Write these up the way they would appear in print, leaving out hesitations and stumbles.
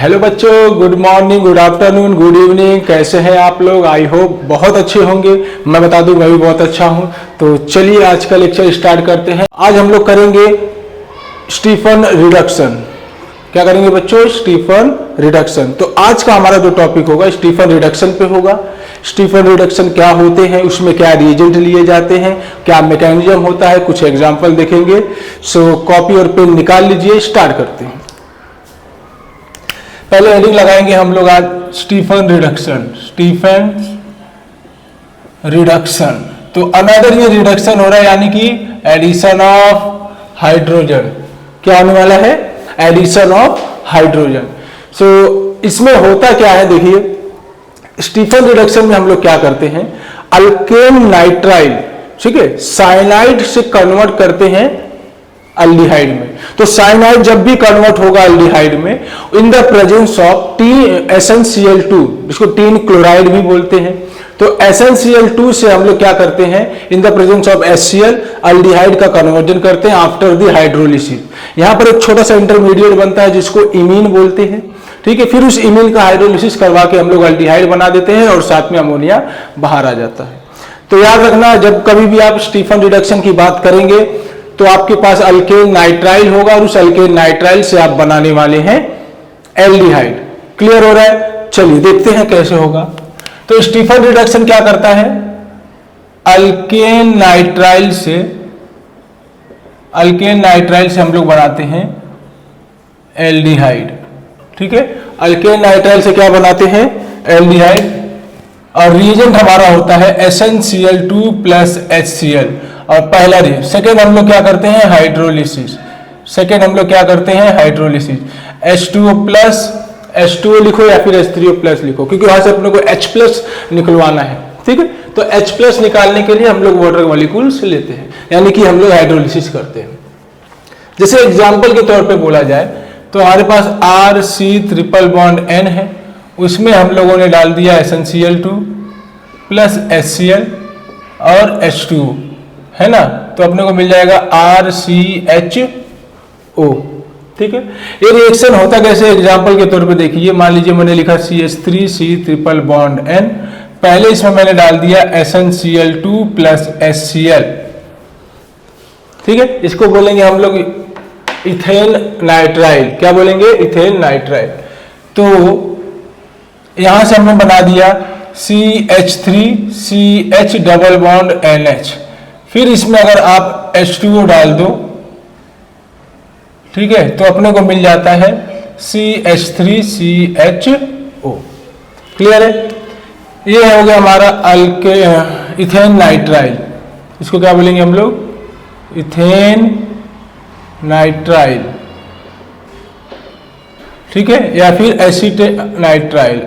Hello बच्चों, good morning, good afternoon, good evening. कैसे हैं आप लोग? आई होप बहुत अच्छे होंगे। मैं बता दूं मैं भी बहुत अच्छा हूं। तो चलिए आज का लेक्चर स्टार्ट करते हैं। आज हम लोग करेंगे स्टीफन रिडक्शन। क्या करेंगे बच्चों? Stephen reduction. तो आज का हमारा जो टॉपिक होगा स्टीफन रिडक्शन पे होगा। स्टीफन रिडक्शन क्या होते हैं, उसमें क्या रिएजेंट लिए जाते हैं, क्या मैकेनिज्म होता है, कुछ एग्जाम्पल देखेंगे। सो कॉपी और पेन निकाल लीजिए, स्टार्ट करते हैं। पहले हेडिंग लगाएंगे हम लोग आज स्टीफन रिडक्शन। स्टीफन रिडक्शन तो अनदर ये रिडक्शन हो रहा है, यानी कि एडिशन ऑफ हाइड्रोजन। क्या होने वाला है? Addition of hydrogen. सो इसमें होता क्या है, देखिए स्टीफन रिडक्शन में हम लोग क्या करते हैं, अल्केन नाइट्राइल, ठीक है, साइनाइड से कन्वर्ट करते हैं अल्डिहाइड में। तो साइनाइड जब भी कन्वर्ट होगा अल्डिहाइड में in the presence of SnCl2, जिसको टीन क्लोराइड भी बोलते हैं। तो SnCl2 से हम लोग क्या करते हैं, in the presence of HCl aldehyde का कन्वर्जन करते हैं आफ्टर द हाइड्रोलिसिस। यहां पर एक छोटा सा इंटरमीडिएट बनता है जिसको इमीन बोलते हैं, ठीक है। फिर उस इमीन का हाइड्रोलिसिस करवा के हम लोग अल्डिहाइड बना देते हैं और साथ में अमोनिया बाहर आ जाता है। तो याद रखना, जब कभी भी आप स्टीफन रिडक्शन की बात करेंगे तो आपके पास अल्केन नाइट्राइल होगा और उस अल्केन नाइट्राइल से आप बनाने वाले हैं एल्डिहाइड। क्लियर हो रहा है? चलिए देखते हैं कैसे होगा। तो स्टीफन रिडक्शन क्या करता है, अल्केन नाइट्राइल से हम लोग बनाते हैं एल्डिहाइड, ठीक है। अल्केन नाइट्राइल से क्या बनाते हैं? एल्डिहाइड। और रिएजेंट हमारा होता है SnCl2 प्लस HCl। और पहला सेकेंड हम लोग क्या करते हैं, हाइड्रोलिसिस। H2O प्लस, H2O लिखो या फिर H3O प्लस लिखो, क्योंकि वहां से अपने को H प्लस निकलवाना है, ठीक है। तो H प्लस निकालने के लिए हम लोग वाटर मॉलिक्यूल्स लेते हैं, यानी कि हम लोग हाइड्रोलिसिस करते हैं। जैसे एग्जाम्पल के तौर पे बोला जाए तो हमारे पास RC ट्रिपल बॉन्ड N है, उसमें हम लोगों ने डाल दिया SnCl2 प्लस HCl और H2O, है ना। तो अपने को मिल जाएगा RCHO, ठीक है। ये रिएक्शन होता कैसे, एग्जांपल के तौर पे देखिए। मान लीजिए मैंने लिखा CH3C ट्रिपल बॉन्ड N, पहले इसमें मैंने डाल दिया SnCl2 प्लस HCl, ठीक है। इसको बोलेंगे हम लोग इथेन नाइट्राइल। क्या बोलेंगे? Ethane nitrile. तो यहां से हमने बना दिया CH3CH डबल बॉन्ड NH। फिर इसमें अगर आप H2O डाल दो, ठीक है, तो अपने को मिल जाता है CH3CHO। क्लियर है? ये हो गया हमारा इथेन नाइट्राइल। इसको क्या बोलेंगे हम लोग? इथेन नाइट्राइल, ठीक है, या फिर एसीटोनाइट्राइल,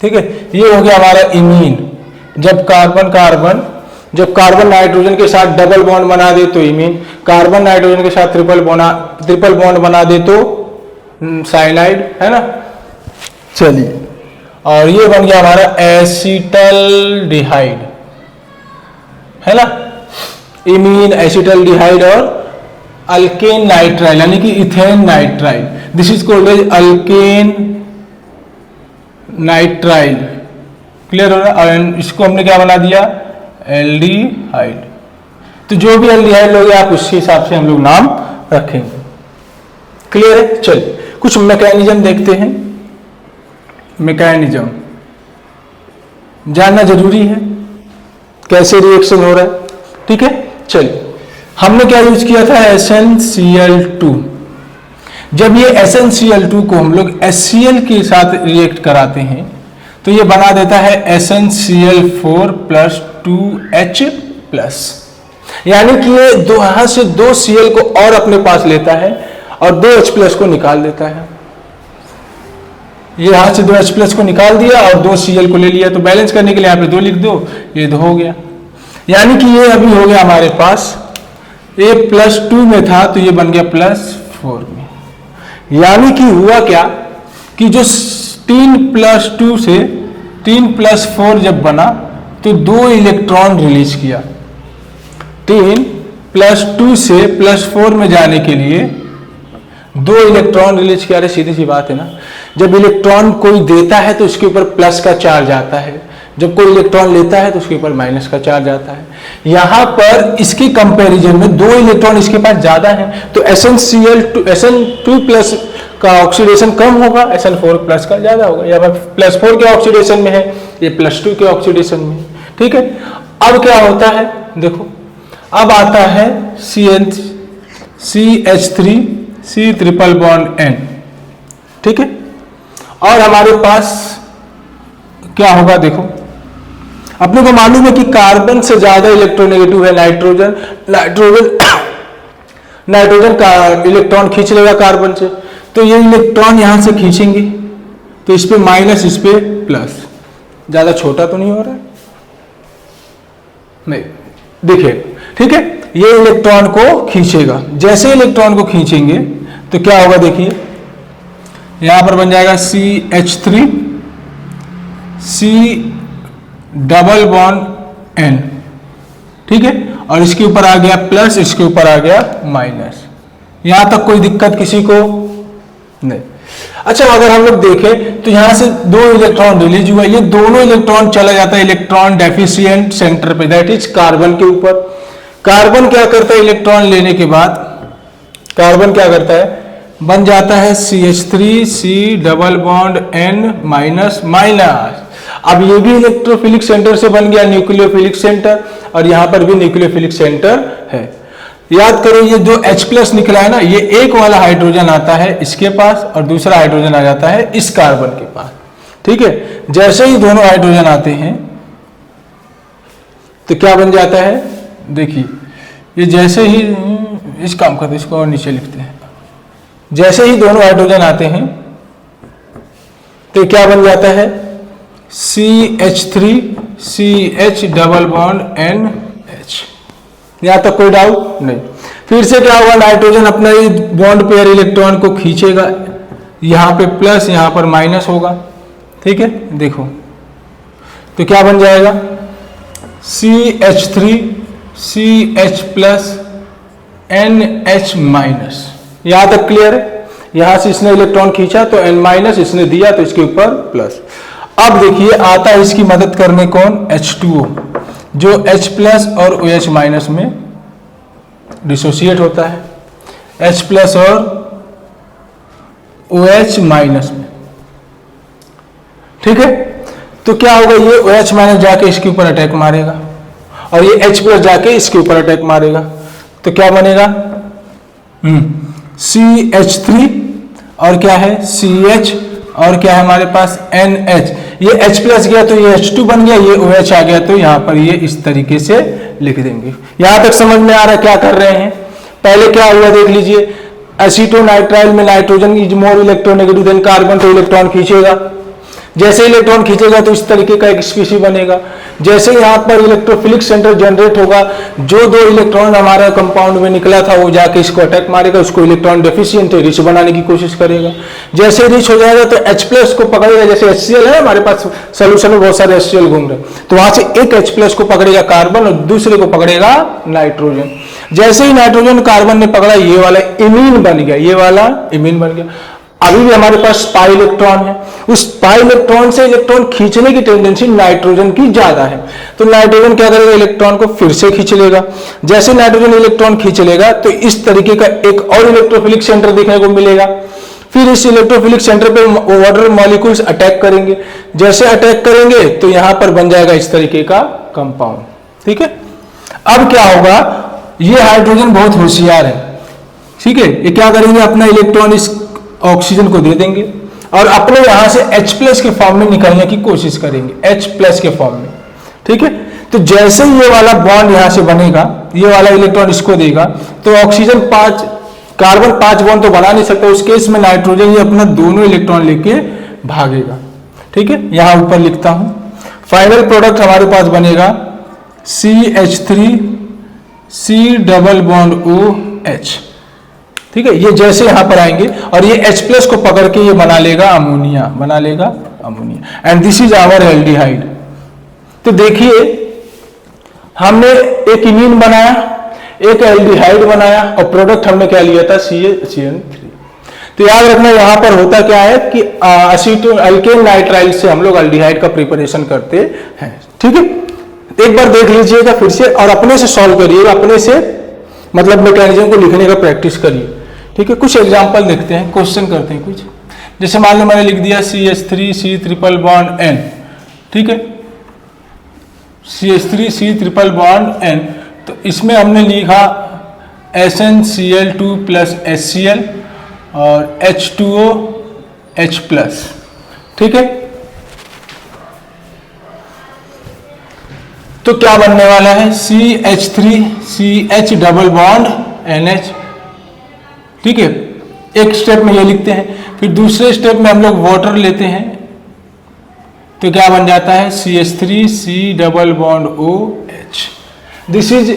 ठीक है। ये हो गया हमारा इमीन। जब कार्बन नाइट्रोजन के साथ डबल बॉन्ड बना दे तो इमीन, कार्बन नाइट्रोजन के साथ ट्रिपल बॉन्ड बना दे तो साइनाइड, है ना। चलिए, और ये बन गया हमारा एसिटल्डिहाइड, है ना। इमीन, एसिटल्डिहाइड और अल्केन नाइट्राइल, यानी कि ethane nitrile. This is called as alkane nitrile. Clear हो रहा है? और इसको हमने क्या बना दिया? एल्डिहाइड। तो जो भी एल्डिहाइड लोगे आप उसी हिसाब से हम लोग नाम रखेंगे। क्लियर है? चलिए कुछ मैकेनिज्म देखते हैं। मैकेनिज्म जानना जरूरी है, कैसे रिएक्शन हो रहा है, ठीक है। चलिए, हमने क्या यूज किया था? SnCl2। जब ये SnCl2 को हम लोग HCl के साथ रिएक्ट कराते हैं तो ये बना देता है SnCl4 प्लस 2H प्लस, यानी कि ये यहां से 2 Cl को और अपने पास लेता है और 2H प्लस को निकाल देता है। ये यहां से 2H प्लस को निकाल दिया और 2 Cl को ले लिया। तो बैलेंस करने के लिए यहाँ पे 2 लिख दो, ये 2 हो गया। यानी कि ये अभी हो गया हमारे पास, ये +2 में था तो ये बन गया +4 में। यानी कि हुआ क्या कि जो 3+2 से 3+4 जब बना तो 2 इलेक्ट्रॉन रिलीज किया। 3+2 से +4 में जाने के लिए दो इलेक्ट्रॉन रिलीज किया, सीधी सी बात है ना। जब इलेक्ट्रॉन कोई देता है तो उसके ऊपर प्लस का चार्ज आता है, जब कोई इलेक्ट्रॉन लेता है तो उसके ऊपर माइनस का चार्ज आता है। यहां पर इसकी कंपैरिजन में दो इलेक्ट्रॉन इसके पास ज्यादा है, तो SN2 प्लस का ऑक्सीडेशन कम होगा, SN4 प्लस का ज्यादा होगा। यहाँ पर +4 के ऑक्सीडेशन में है, ये +2 के ऑक्सीडेशन में है। ठीक है, अब क्या होता है देखो, अब आता है CH3 C triple bond N। ठीक है, और हमारे पास क्या होगा देखो, अपने को मालूम है कि कार्बन से ज्यादा इलेक्ट्रोनेगेटिव है नाइट्रोजन। नाइट्रोजन का इलेक्ट्रॉन खींच लेगा कार्बन से, तो ये इलेक्ट्रॉन यहां से खींचेंगे तो इस पे माइनस, इस पे प्लस। ज्यादा छोटा तो नहीं हो रहा है, नहीं देखिए। ठीक है, ये इलेक्ट्रॉन को खींचेगा, जैसे इलेक्ट्रॉन को खींचेंगे तो क्या होगा देखिए, यहां पर बन जाएगा CH3 C double bond N। ठीक है, और इसके ऊपर आ गया प्लस, इसके ऊपर आ गया माइनस। यहां तक कोई दिक्कत किसी को नहीं। अच्छा, अगर हम लोग देखें तो यहां से दो इलेक्ट्रॉन रिलीज हुआ, ये दोनों इलेक्ट्रॉन चला जाता है इलेक्ट्रॉन डेफिशिएंट सेंटर पे, दैट इज कार्बन के ऊपर। कार्बन क्या करता है, इलेक्ट्रॉन लेने के बाद कार्बन क्या करता है, बन जाता है CH3 C double bond N minus minus. अब ये भी इलेक्ट्रोफिलिक सेंटर से बन गया न्यूक्लियोफिलिक सेंटर, और यहां पर भी न्यूक्लियोफिलिक सेंटर है। याद करो, ये जो H+ निकला है ना, ये एक वाला हाइड्रोजन आता है इसके पास और दूसरा हाइड्रोजन आ जाता है इस कार्बन के पास। ठीक है, जैसे ही दोनों हाइड्रोजन आते हैं तो क्या बन जाता है देखिए, ये जैसे ही इस काम करते, इसको और नीचे लिखते हैं, जैसे ही दोनों हाइड्रोजन आते हैं तो क्या बन जाता है CH3 CH double bond NH। यहां तक कोई डाउट नहीं। फिर से क्या होगा, नाइट्रोजन अपना ये बॉन्ड पेयर इलेक्ट्रॉन को खींचेगा, यहां पे प्लस यहां पर माइनस होगा। ठीक है, देखो तो क्या बन जाएगा CH3 CH plus NH minus. यहां तक क्लियर है। यहां से इसने इलेक्ट्रॉन खींचा तो N माइनस, इसने दिया तो इसके ऊपर प्लस। अब देखिए आता है इसकी मदद करने कौन, H2O, जो H प्लस और OH माइनस में डिसोसिएट होता है, H प्लस और OH माइनस में। ठीक है, तो क्या होगा, ये OH माइनस जाके इसके ऊपर अटैक मारेगा और ये H प्लस जाके इसके ऊपर अटैक मारेगा, तो क्या बनेगा CH3 और क्या है CH और क्या है हमारे पास NH। ये H प्लस गया तो ये H2 बन गया, ये OH आ गया तो यहां पर ये इस तरीके से लिख देंगे। यहां तक समझ में आ रहा है क्या कर रहे हैं। पहले क्या हुआ देख लीजिए, एसीटोनाइट्राइल में nitrogen is more electronegative than carbon, तो इलेक्ट्रॉन खींचेगा। जैसे इलेक्ट्रॉन खींचेगा तो इस तरीके का एक स्पीशीज बनेगा। जैसे यहाँ पर इलेक्ट्रोफिलिक सेंटर जनरेट होगा, जो दो इलेक्ट्रॉन हमारा कंपाउंड में निकला था वो जाके इसको अटैक मारेगा, उसको इलेक्ट्रॉन डेफिशिएंट रिच बनाने की कोशिश करेगा। जैसे रिच हो जाएगा तो H प्लस को पकड़ेगा, जैसे HCl है हमारे पास सोल्यूशन में बहुत सारे HCl घूम रहे, तो वहां से एक H प्लस को पकड़ेगा कार्बन और दूसरे को पकड़ेगा नाइट्रोजन। जैसे ही नाइट्रोजन कार्बन ने पकड़ा, ये वाला इमीन बन गया, ये वाला इमीन बन गया। अभी भी हमारे पास पाई इलेक्ट्रॉन है, उस पाई इलेक्ट्रॉन से इलेक्ट्रॉन खींचने की टेंडेंसी नाइट्रोजन की ज्यादा है, तो नाइट्रोजन क्या करेगा, इलेक्ट्रॉन को फिर से खींच लेगा। जैसे नाइट्रोजन इलेक्ट्रॉन खींच लेगा तो इस तरीके का एक और इलेक्ट्रोफिलिक सेंटर देखने को मिलेगा। फिर इस इलेक्ट्रोफिलिक सेंटर पे वाटर मॉलिक्यूल्स अटैक करेंगे। जैसे अटैक करेंगे तो यहां पर बन जाएगा इस तरीके का कंपाउंड। ठीक है, अब क्या होगा, ये हाइड्रोजन बहुत होशियार है। ठीक है, ये क्या करेंगे, अपना इलेक्ट्रॉन इस ऑक्सीजन को दे देंगे और अपने यहां से H प्लस के फॉर्म में निकालने की कोशिश करेंगे, H प्लस के फॉर्म में। ठीक है, तो जैसे ये वाला बॉन्ड यहां से बनेगा, ये वाला इलेक्ट्रॉन इसको देगा, तो ऑक्सीजन 5 कार्बन 5 बॉन्ड तो बना नहीं सकता, उस केस में नाइट्रोजन ये अपना दोनों इलेक्ट्रॉन लेके भागेगा। ठीक है, यहां ऊपर लिखता हूं, फाइनल प्रोडक्ट हमारे पास बनेगा CH3 C double bond OH। ठीक है, ये जैसे यहां पर आएंगे और ये H प्लस को पकड़ के ये बना लेगा अमोनिया, बना लेगा ammonia, and this is our aldehyde. तो देखिए, हमने एक इमीन बनाया, एक एल्डिहाइड बनाया और प्रोडक्ट हमने क्या लिया था, CH3। तो याद रखना यहाँ पर होता क्या है कि असीटोन अल्केन नाइट्राइल से हम लोग अल्डिहाइड का प्रिपरेशन करते हैं। ठीक है, एक बार देख लीजिएगा फिर से और अपने से सॉल्व करिएगा, अपने से मतलब मैकेनिज्म को लिखने का प्रैक्टिस करिए। ठीक है, कुछ एग्जांपल देखते हैं, क्वेश्चन करते हैं कुछ। जैसे मान लो मैंने लिख दिया CH3C ट्रिपल बॉन्ड N। ठीक है, CH3C ट्रिपल बॉन्ड N, तो इसमें हमने लिखा SnCl2 प्लस HCl और H2O H प्लस। ठीक है, तो क्या बनने वाला है CH3CH डबल बॉन्ड NH। ठीक है, एक स्टेप में ये लिखते हैं, फिर दूसरे स्टेप में हम लोग वाटर लेते हैं तो क्या बन जाता है CH3C double bond OH। This is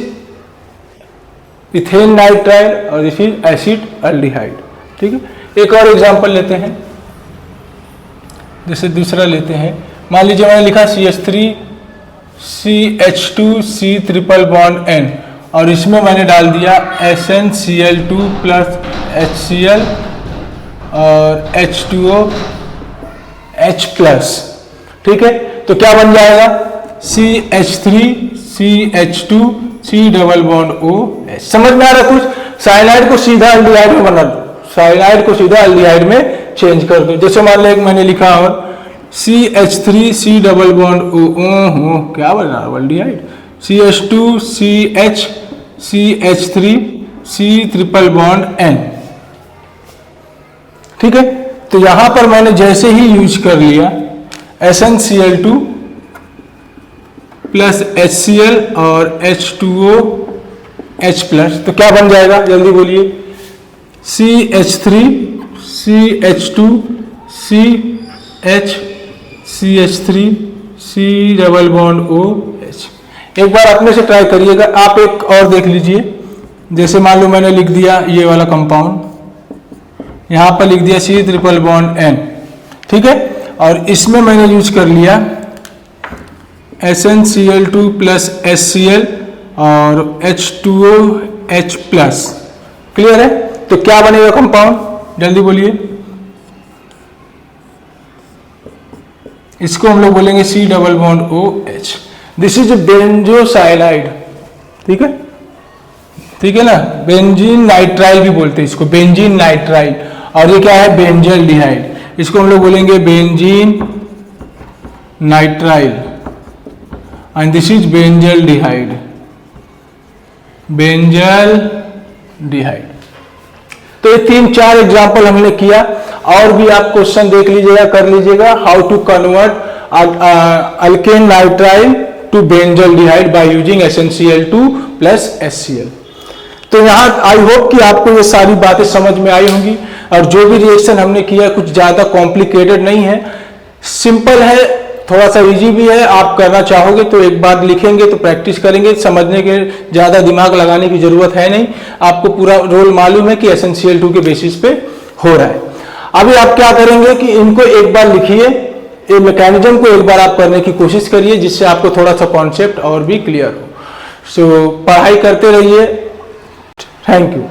ethane nitrile और दिस इज एसिड अल्डिहाइड। ठीक है, एक और एग्जांपल लेते हैं, जैसे दूसरा लेते हैं। मान लीजिए मैंने लिखा CH2C ट्रिपल बॉन्ड N और इसमें मैंने डाल दिया SnCl2 प्लस HCl और H2O H प्लस। ठीक है, तो क्या बन जाएगा CH3CH2C डबल बॉन्ड OH। समझ में आ रहा कुछ? साइनाइड को सीधा अल्डिहाइड में बना दो, साइनाइड को सीधा अल्डिहाइड में चेंज कर दो। जैसे मान लो मैंने लिखा और CH3C डबल बॉन्ड O, क्या बना aldehyde, CH2CH CH3C triple bond N। ठीक है, तो यहां पर मैंने जैसे ही यूज कर लिया SnCl2 प्लस HCl और H2O H प्लस, तो क्या बन जाएगा जल्दी बोलिए, CH3CH2CH CH3C double bond OH। एक बार अपने से ट्राई करिएगा। आप एक और देख लीजिए, जैसे मान लो मैंने लिख दिया ये वाला कंपाउंड, यहां पर लिख दिया C ट्रिपल बॉन्ड N। ठीक है, और इसमें मैंने यूज कर लिया SnCl2 प्लस HCl और H2O H प्लस। क्लियर है? तो क्या बनेगा कंपाउंड, जल्दी बोलिए। इसको हम लोग बोलेंगे C double bond OH। This is benzocyanide. ठीक है, ठीक है ना, बेंजीन नाइट्राइल भी बोलते हैं इसको, बेंजीन नाइट्राइल। और ये क्या है, बेंजल्डिहाइड, इसको हम लोग बोलेंगे benzene nitrile and this is benzaldehyde, benzaldehyde. तो ये 3-4 एग्जाम्पल हमने किया, और भी आप क्वेश्चन देख लीजिएगा, कर लीजिएगा। How to convert alkane nitrile to benzaldehyde by using SnCl2 plus HCl। तो यहाँ आई होप कि आपको ये सारी बातें समझ में आई होंगी, और जो भी रिएक्शन हमने किया कुछ ज्यादा कॉम्प्लिकेटेड नहीं है, सिंपल है, थोड़ा सा इजी भी है। आप करना चाहोगे तो एक बार लिखेंगे तो प्रैक्टिस करेंगे, समझने के ज्यादा दिमाग लगाने की जरूरत है नहीं। आपको पूरा रोल मालूम है कि SnCl2 के बेसिस पे हो रहा है। अभी आप क्या करेंगे कि इनको एक बार लिखिए, ये मैकेनिज्म को एक बार आप करने की कोशिश करिए, जिससे आपको थोड़ा सा कॉन्सेप्ट और भी क्लियर हो। सो पढ़ाई करते रहिए। Thank you.